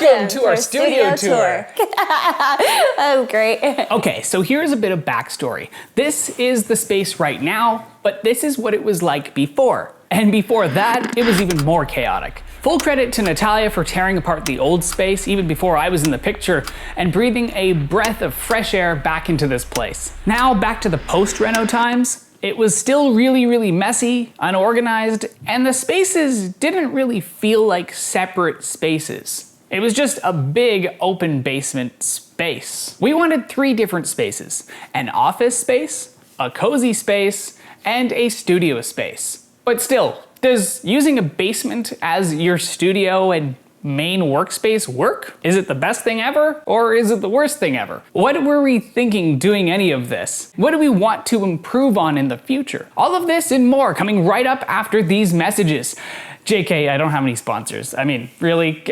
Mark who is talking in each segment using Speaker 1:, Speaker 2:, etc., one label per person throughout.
Speaker 1: Welcome to our studio tour.
Speaker 2: Oh, great.
Speaker 1: Okay, so here's a bit of backstory. This is the space right now, but this is what it was like before. And before that, it was even more chaotic. Full credit to Natalia for tearing apart the old space even before I was in the picture and breathing a breath of fresh air back into this place. Now back to the post-reno times. It was still really messy, unorganized, and the spaces didn't really feel like separate spaces. It was just a big open basement space. We wanted 3 different spaces: an office space, a cozy space, and a studio space. But still, does using a basement as your studio and main workspace work? Is it the best thing ever, or is it the worst thing ever? What were we thinking doing any of this? What do we want to improve on in the future? All of this and more coming right up after these messages. JK, I don't have any sponsors. I mean, really,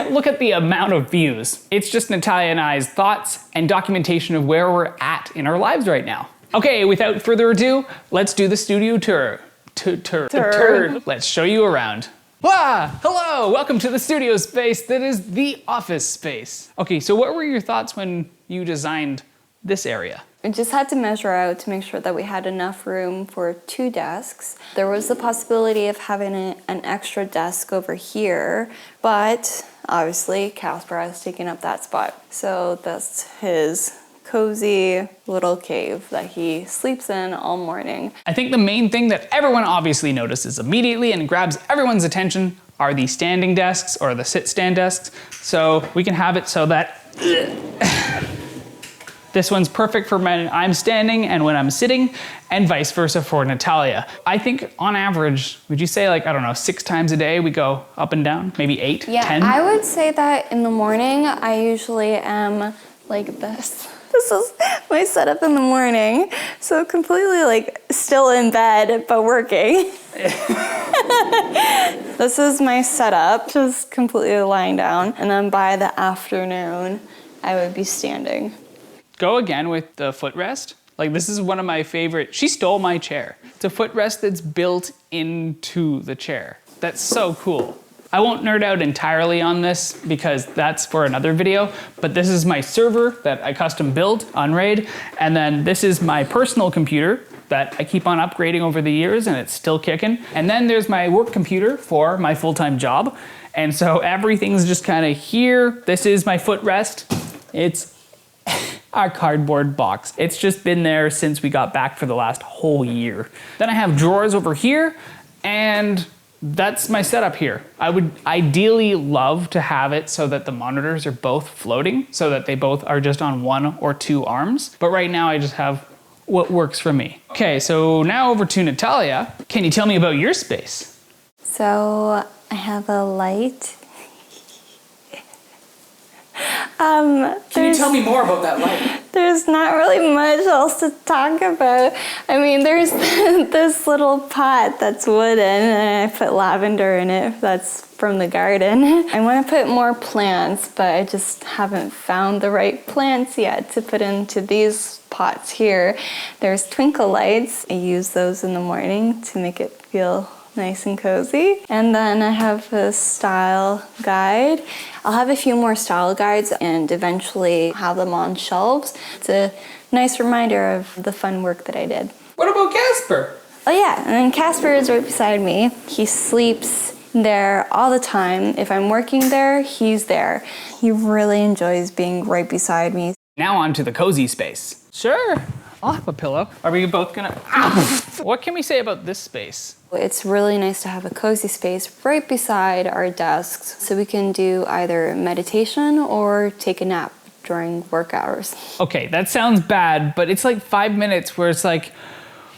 Speaker 1: look at the amount of views. It's just Natalia and I's thoughts and documentation of where we're at in our lives right now. Okay, without further ado, let's do the studio tour. Let's show you around. Hello, welcome to the studio space that is the office space. Okay, so what were your thoughts when you designed this area?
Speaker 2: We just had to measure out to make sure that we had enough room for 2 desks. There was the possibility of having an extra desk over here, but obviously Casper has taken up that spot. So that's his cozy little cave that he sleeps in all morning.
Speaker 1: I think the main thing that everyone obviously notices immediately and grabs everyone's attention are the standing desks or the sit-stand desks. So we can have it so that this one's perfect for when I'm standing and when I'm sitting, and vice versa for Natalia. I think on average, would you say, like, I don't know, 6 times a day we go up and down? Maybe 8, 10?
Speaker 2: Yeah, I would say that in the morning I usually am like this. This is my setup in the morning. So completely like still in bed, but working. This is my setup, just completely lying down. And then by the afternoon, I would be standing.
Speaker 1: Go again with the footrest. Like, this is one of my favorite. She stole my chair. It's a footrest that's built into the chair. That's so cool. I won't nerd out entirely on this because that's for another video, but this is my server that I custom built on RAID, and then this is my personal computer that I keep on upgrading over the years and it's still kicking. And then there's my work computer for my full-time job. And so everything's just kind of here. This is my footrest. It's our cardboard box. It's just been there since we got back for the last whole year. Then I have drawers over here, and that's my setup here. I would ideally love to have it so that the monitors are both floating, so that they both are just on 1 or 2 arms. But right now I just have what works for me. Okay, so now over to Natalia. Can you tell me about your space?
Speaker 2: So I have a light.
Speaker 1: Can you tell me more about that light?
Speaker 2: There's not really much else to talk about. I mean, there's this little pot that's wooden and I put lavender in it. That's from the garden. I want to put more plants, but I just haven't found the right plants yet to put into these pots here. There's twinkle lights. I use those in the morning to make it feel nice and cozy. And then I have a style guide. I'll have a few more style guides and eventually have them on shelves. It's a nice reminder of the fun work that I did.
Speaker 1: What about Casper?
Speaker 2: Oh yeah, and then Casper is right beside me. He sleeps there all the time. If I'm working there, he's there. He really enjoys being right beside me.
Speaker 1: Now on to the cozy space. Sure, I'll have a pillow. Are we both gonna... What can we say about this space?
Speaker 2: It's really nice to have a cozy space right beside our desks so we can do either meditation or take a nap during work hours.
Speaker 1: Okay, that sounds bad, but it's like 5 minutes where it's like,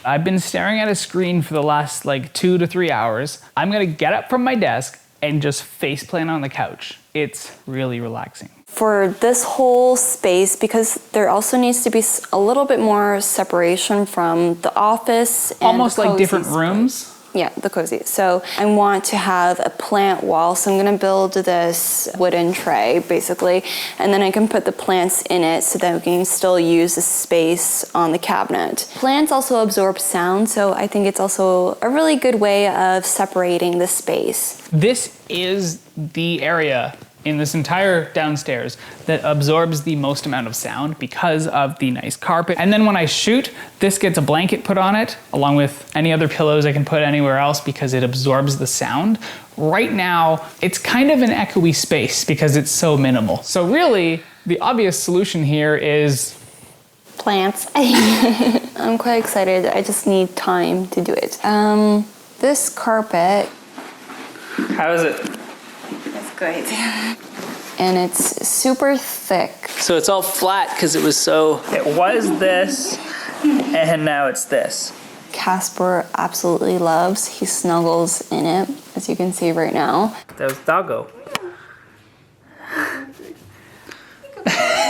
Speaker 1: I've been staring at a screen for the last like 2 to 3 hours. I'm gonna get up from my desk and just face plant on the couch. It's really relaxing.
Speaker 2: For this whole space, because there also needs to be a little bit more separation from the office and
Speaker 1: almost like different rooms.
Speaker 2: Yeah, the cozy. So I want to have a plant wall. So I'm gonna build this wooden tray basically, and then I can put the plants in it so that we can still use the space on the cabinet. Plants also absorb sound, so I think it's also a really good way of separating the space.
Speaker 1: This is the area in this entire downstairs that absorbs the most amount of sound because of the nice carpet. And then when I shoot, this gets a blanket put on it, along with any other pillows I can put anywhere else because it absorbs the sound. Right now, it's kind of an echoey space because it's so minimal. So really, the obvious solution here is
Speaker 2: plants. I'm quite excited. I just need time to do it. This carpet.
Speaker 1: How is it?
Speaker 2: It's great. And it's super thick.
Speaker 1: So it's all flat because it was this, and now it's this.
Speaker 2: Casper absolutely loves. He snuggles in it, as you can see right now.
Speaker 1: There's Doggo.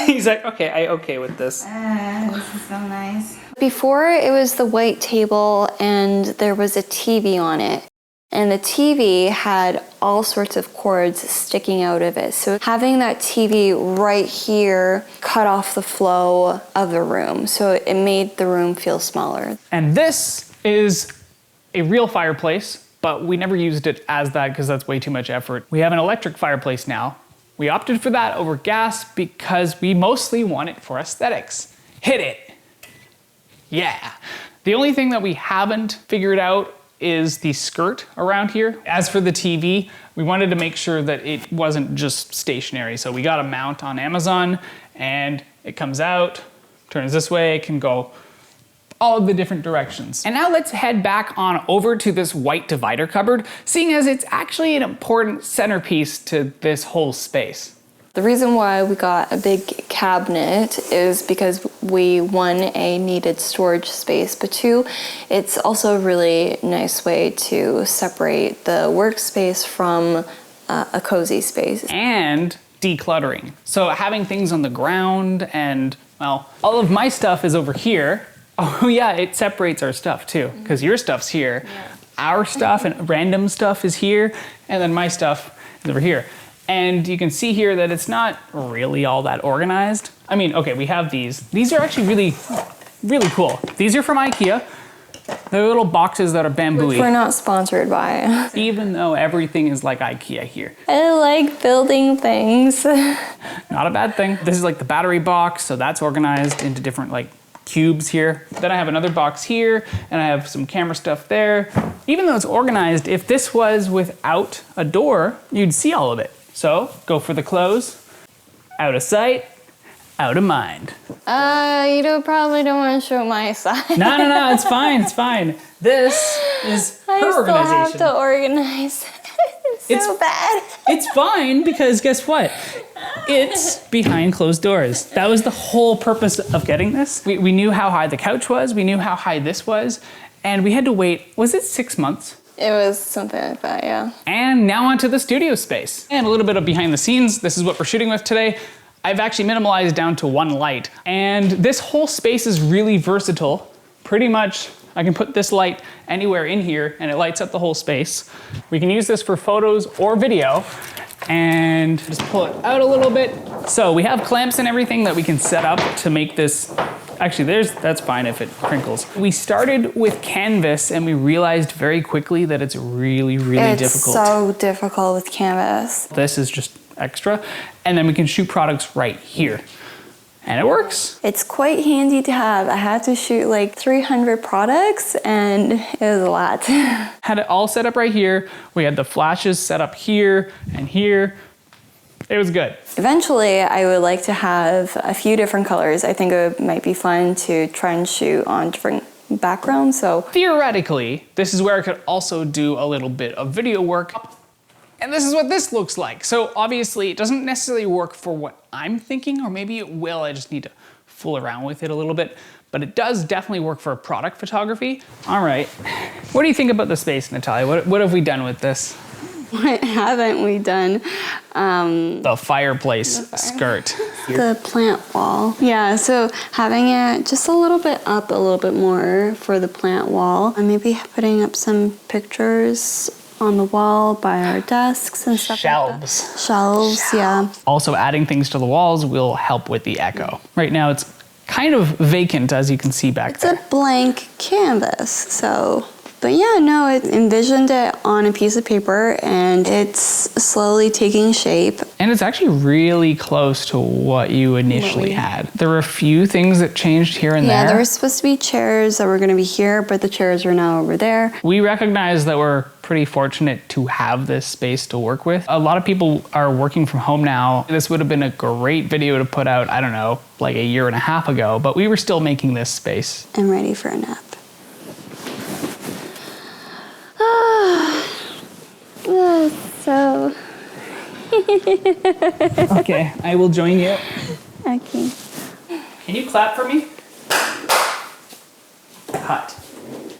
Speaker 1: He's like, okay, I okay with this.
Speaker 2: This is so nice. Before it was the white table and there was a TV on it. And the TV had all sorts of cords sticking out of it. So having that TV right here cut off the flow of the room. So it made the room feel smaller.
Speaker 1: And this is a real fireplace, but we never used it as that because that's way too much effort. We have an electric fireplace now. We opted for that over gas because we mostly want it for aesthetics. Hit it. Yeah. The only thing that we haven't figured out is the skirt around here. As for the TV, we wanted to make sure that it wasn't just stationary. So we got a mount on Amazon and it comes out, turns this way, it can go all of the different directions. And now let's head back on over to this white divider cupboard, seeing as it's actually an important centerpiece to this whole space.
Speaker 2: The reason why we got a big cabinet is because we, one, needed storage space, but two, it's also a really nice way to separate the workspace from a cozy space.
Speaker 1: And decluttering. So having things on the ground and, well, all of my stuff is over here. Oh yeah, it separates our stuff too, because your stuff's here. Yeah. Our stuff and random stuff is here, and then my stuff is over here. And you can see here that it's not really all that organized. I mean, okay, we have these. These are actually really, really cool. These are from IKEA. They're little boxes that are bamboo-y.
Speaker 2: Which we're not sponsored by.
Speaker 1: Even though everything is like IKEA here.
Speaker 2: I like building things.
Speaker 1: Not a bad thing. This is like the battery box, so that's organized into different like cubes here. Then I have another box here, and I have some camera stuff there. Even though it's organized, if this was without a door, you'd see all of it. So go for the clothes. Out of sight, out of mind.
Speaker 2: You probably don't want to show my side.
Speaker 1: No, it's fine, it's fine. This is her organization.
Speaker 2: I still have to organize. It's so bad.
Speaker 1: It's fine because guess what? It's behind closed doors. That was the whole purpose of getting this. We knew how high the couch was, we knew how high this was, and we had to wait, was it 6 months?
Speaker 2: It was something like that, yeah.
Speaker 1: And now onto the studio space. And a little bit of behind the scenes. This is what we're shooting with today. I've actually minimalized down to one light. And this whole space is really versatile. Pretty much, I can put this light anywhere in here and it lights up the whole space. We can use this for photos or video and just pull it out a little bit. So we have clamps and everything that we can set up to make this. Actually, that's fine if it crinkles. We started with canvas and we realized very quickly that it's really, really difficult.
Speaker 2: It's so difficult with canvas.
Speaker 1: This is just extra. And then we can shoot products right here. And it works.
Speaker 2: It's quite handy to have. I had to shoot like 300 products and it was a lot.
Speaker 1: Had it all set up right here. We had the flashes set up here and here. It was good.
Speaker 2: Eventually, I would like to have a few different colors. I think it might be fun to try and shoot on different backgrounds, so.
Speaker 1: Theoretically, this is where I could also do a little bit of video work. And this is what this looks like. So obviously, it doesn't necessarily work for what I'm thinking, or maybe it will, I just need to fool around with it a little bit. But it does definitely work for product photography. All right, what do you think about the space, Natalia? What have we done with this?
Speaker 2: What haven't we done?
Speaker 1: The fireplace skirt.
Speaker 2: The plant wall. Yeah, so having it just a little bit up, a little bit more for the plant wall. And maybe putting up some pictures on the wall by our desks and stuff.
Speaker 1: Shelves.
Speaker 2: Like that. Shelves, yeah.
Speaker 1: Also adding things to the walls will help with the echo. Right now it's kind of vacant, as you can see back there.
Speaker 2: It's a blank canvas, so But yeah, no, I envisioned it on a piece of paper and it's slowly taking shape.
Speaker 1: And it's actually really close to what you initially had. There were a few things that changed here and there.
Speaker 2: Yeah, there were supposed to be chairs that were going to be here, but the chairs are now over there.
Speaker 1: We recognize that we're pretty fortunate to have this space to work with. A lot of people are working from home now. This would have been a great video to put out, I don't know, like a year and a half ago, but we were still making this space.
Speaker 2: I'm ready for a nap. So.
Speaker 1: Okay, I will join you.
Speaker 2: Okay.
Speaker 1: Can you clap for me? Cut.